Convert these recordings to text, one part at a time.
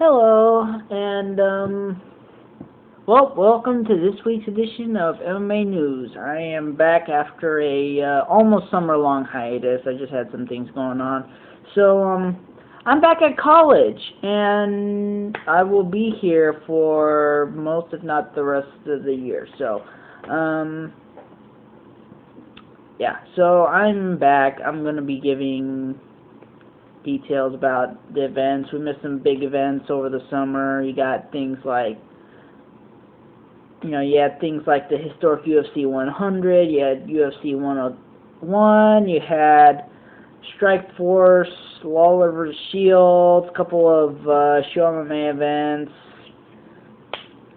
Hello, and well, welcome to this week's edition of MMA News. I am back after a almost summer-long hiatus. I just had some things going on, so I'm back at college, and I will be here for most, if not the rest of the year. So, yeah. So I'm back. I'm gonna be giving details about the events. We missed some big events over the summer. You got things like, you had things like the historic UFC 100, you had UFC 101, you had Strikeforce, Lawler vs. Shields, a couple of Show MMA events,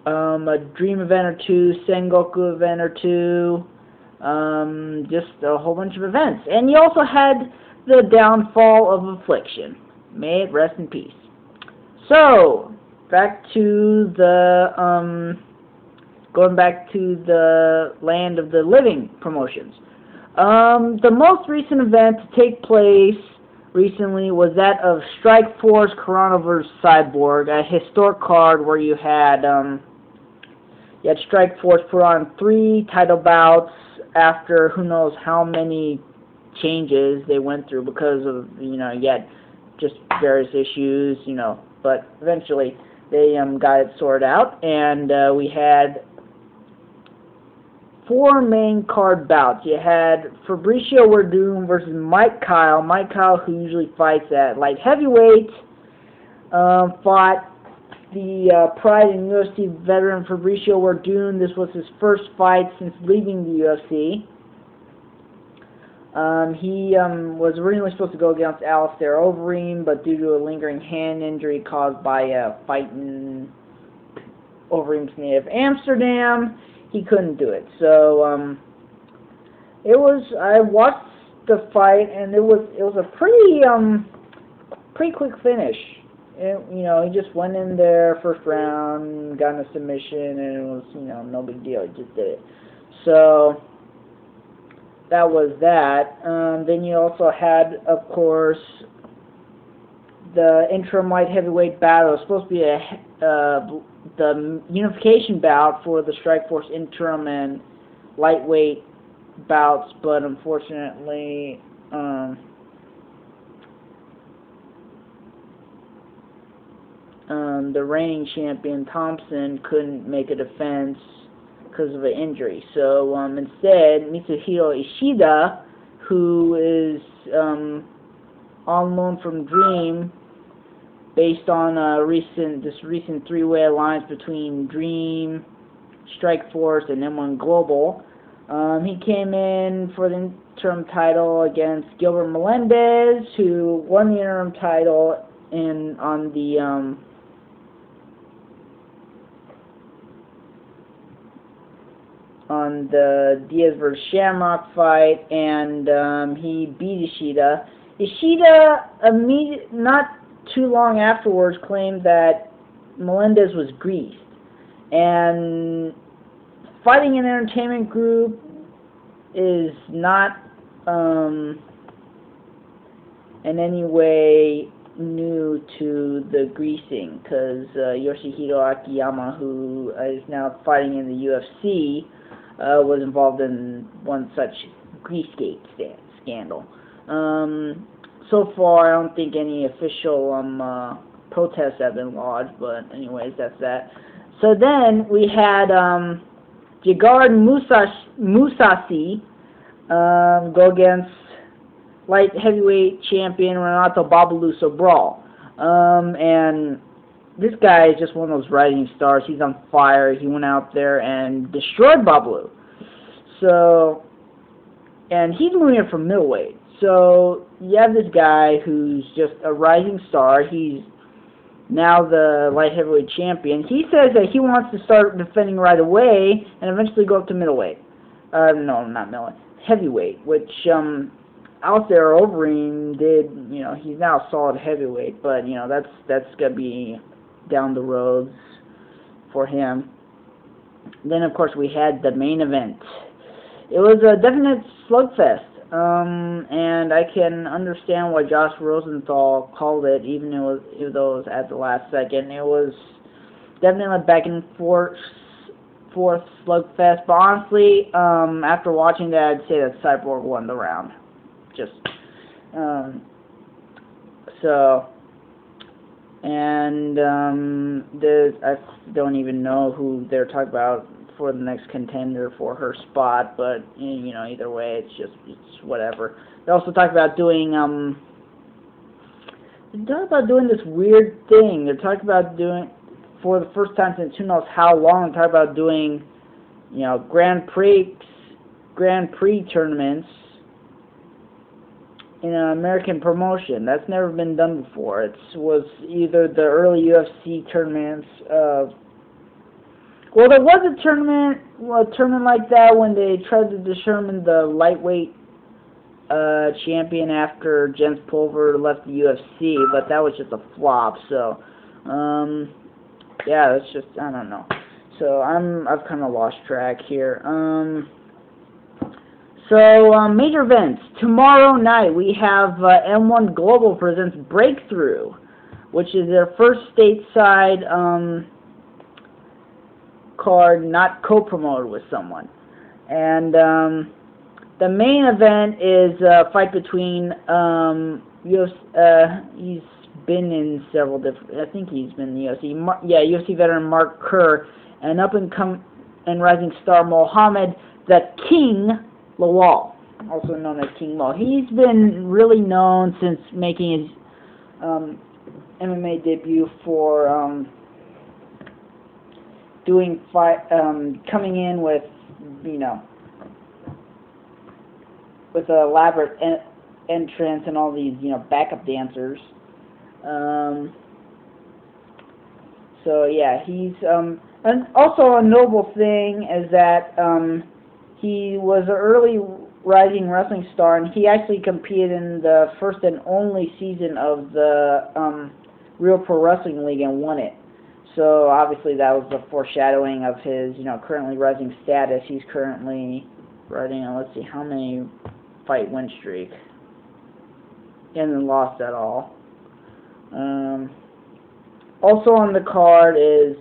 a Dream event or two, Sengoku event or two, just a whole bunch of events. And you also had the downfall of Affliction. May it rest in peace. So, back to the, going back to the land of the living promotions. The most recent event to take place recently was that of Strikeforce Carano Versus Cyborg, a historic card where you had Strikeforce put on 3 title bouts after who knows how many changes they went through because of, you had just various issues, but eventually they got it sorted out, and we had 4 main card bouts. You had Fabricio Werdum versus Mike Kyle. Mike Kyle, who usually fights at light heavyweight, fought the Pride in UFC veteran Fabricio Werdum. This was his first fight since leaving the UFC. He was originally supposed to go against Alistair Overeem, but due to a lingering hand injury caused by a fight in Overeem's native Amsterdam, he couldn't do it. So I watched the fight, and it was a pretty quick finish. He just went in there first round, got in a submission, and it was no big deal. He just did it. So that was that. Then you also had, of course, the interim light heavyweight battle. It was supposed to be the unification bout for the Strikeforce interim and lightweight bouts, but unfortunately, the reigning champion Thompson couldn't make a defense because of an injury. So instead, Mitsuhiro Ishida, who is on loan from Dream, based on this recent 3-way alliance between Dream, Strikeforce, and M-1 Global, he came in for the interim title against Gilbert Melendez, who won the interim title on the Diaz vs. Shamrock fight, and he beat Ishida. Ishida, not too long afterwards, claimed that Melendez was greased. And fighting an entertainment group is not in any way new to the greasing, because Yoshihiro Akiyama, who is now fighting in the UFC, was involved in one such Greasegate scandal. So far, I don't think any official protests have been lodged, but anyways, that's that. So then we had Jigard Musasi go against light heavyweight champion Renato Babalu Sobral. And this guy is just one of those rising stars. He's on fire. He went out there and destroyed Babalu. So, and he's moving up from middleweight. So you have this guy who's just a rising star. He's now the light heavyweight champion. He says that he wants to start defending right away and eventually go up to middleweight. No, not middleweight. Heavyweight, which Alistair Overeem did. He's now a solid heavyweight, but that's gonna be down the road for him. Then, of course, we had the main event. It was a definite slugfest. and I can understand why Josh Rosenthal called it, even though it was at the last second. It was definitely a back and forth slugfest, but honestly, after watching that, I'd say that Cyborg won the round. Just, and I don't even know who they're talking about for the next contender for her spot, but you know, either way, it's whatever. They also talked about doing this weird thing. They're talking about doing, for the first time since who knows how long, they're talking about doing, you know, Grand Prix tournaments in an American promotion. That's never been done before. It was either the early UFC tournaments of, well, there was a tournament like that when they tried to determine the lightweight champion after Jens Pulver left the UFC, but that was just a flop. So, yeah, it's just, I don't know. So I've kind of lost track here. Major events. Tomorrow night we have M-1 Global presents Breakthrough, which is their first stateside card not co-promoted with someone. And the main event is a fight between he's been in several different, I think he's been in the UFC. UFC veteran Mark Kerr and up-and-coming rising star Mohammed the King Lawal, also known as King Law. He's been really known since making his MMA debut for coming in with, you know, with an elaborate entrance and all these, you know, backup dancers. So yeah, he's and also a notable thing is that he was an early rising wrestling star, and he actually competed in the first and only season of the Real Pro Wrestling League and won it. So obviously that was the foreshadowing of his, you know, currently rising status. He's currently riding on, let's see, how many fight win streak. He hasn't lost at all. Also on the card is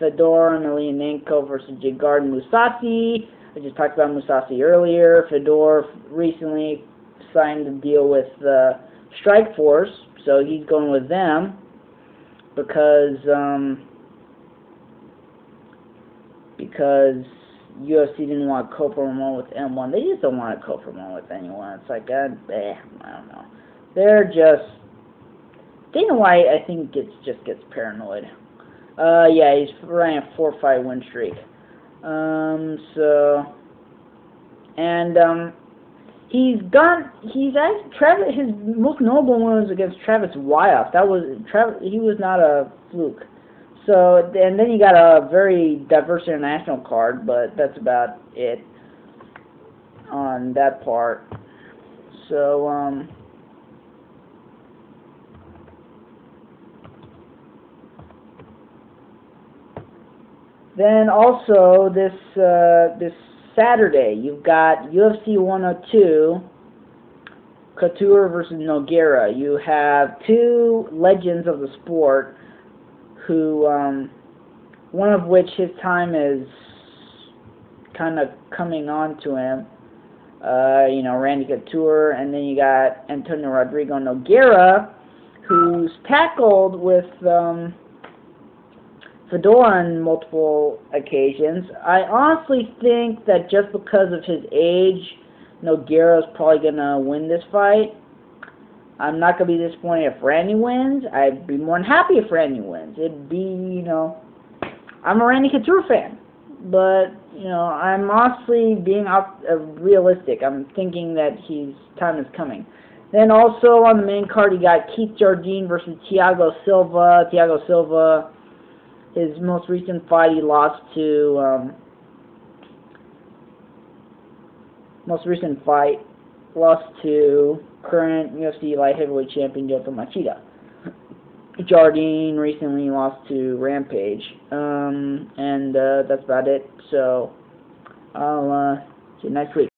Fedor Emelianenko versus Gegard Mousasi. I just talked about Mousasi earlier. Fedor recently signed a deal with Strikeforce, so he's going with them because UFC didn't want to co-promote with M1. They just don't want to co-promote with anyone. It's like, I don't know. They're just, Dana White, I think, just gets paranoid. Yeah, he's running a 4-5 win streak. His most notable win was against Travis Wyeth. He was not a fluke. So, and then you got a very diverse international card, but that's about it on that part. So, then also this Saturday, you've got UFC 102, Couture versus Nogueira. You have two legends of the sport, who, one of which his time is kind of coming on to him. You know, Randy Couture, and then you got Antonio Rodrigo Nogueira, who's tackled with Fedor on multiple occasions. I honestly think that just because of his age, Nogueira is probably going to win this fight. I'm not going to be disappointed if Randy wins. I'd be more than happy if Randy wins. It'd be, you know, I'm a Randy Couture fan, but, you know, I'm honestly being realistic. I'm thinking that his time is coming. Then also on the main card, you got Keith Jardine versus Thiago Silva. Thiago Silva, his most recent fight, he lost to current UFC light heavyweight champion Jota Machida. Jardine recently lost to Rampage, and that's about it. So I'll see you next week.